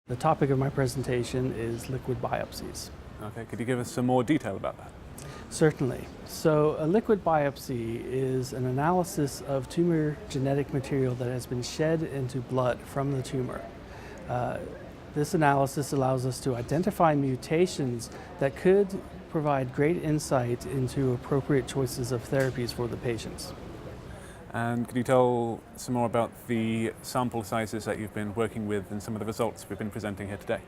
The topic of my presentation is liquid biopsies. Okay, could you give us some more detail about that? Certainly. So a liquid biopsy is an analysis of tumor genetic material that has been shed into blood from the tumor. This analysis allows us to identify mutations that could provide great insight into appropriate choices of therapies for the patients. And could you tell some more about the sample sizes that you've been working with and some of the results we've been presenting here today?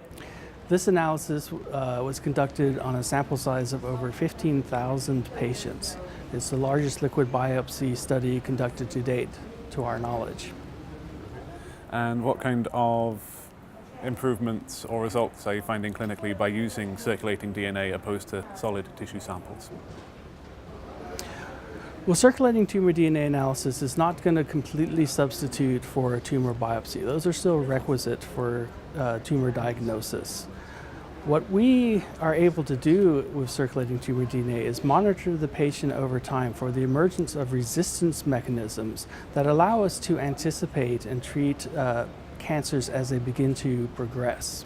This analysis was conducted on a sample size of over 15,000 patients. It's the largest liquid biopsy study conducted to date, to our knowledge. And what kind of improvements or results are you finding clinically by using circulating DNA opposed to solid tissue samples? Well, circulating tumor DNA analysis is not going to completely substitute for a tumor biopsy. Those are still requisite for tumor diagnosis. What we are able to do with circulating tumor DNA is monitor the patient over time for the emergence of resistance mechanisms that allow us to anticipate and treat cancers as they begin to progress.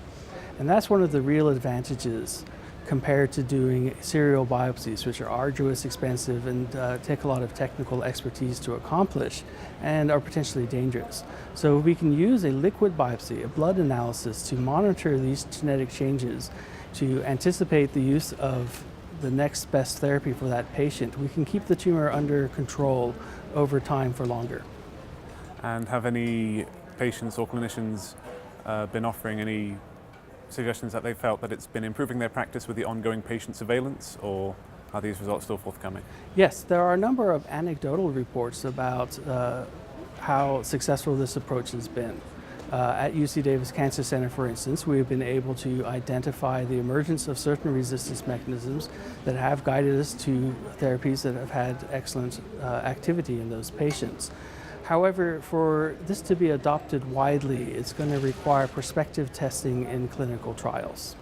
And that's one of the real advantages compared to doing serial biopsies, which are arduous, expensive, and take a lot of technical expertise to accomplish and are potentially dangerous. So we can use a liquid biopsy, a blood analysis, to monitor these genetic changes, to anticipate the use of the next best therapy for that patient. We can keep the tumor under control over time for longer. And have any patients or clinicians been offering any suggestions that they felt that it's been improving their practice with the ongoing patient surveillance, or are these results still forthcoming? Yes, there are a number of anecdotal reports about how successful this approach has been. At UC Davis Cancer Center, for instance, we have been able to identify the emergence of certain resistance mechanisms that have guided us to therapies that have had excellent activity in those patients. However, for this to be adopted widely, it's going to require prospective testing in clinical trials.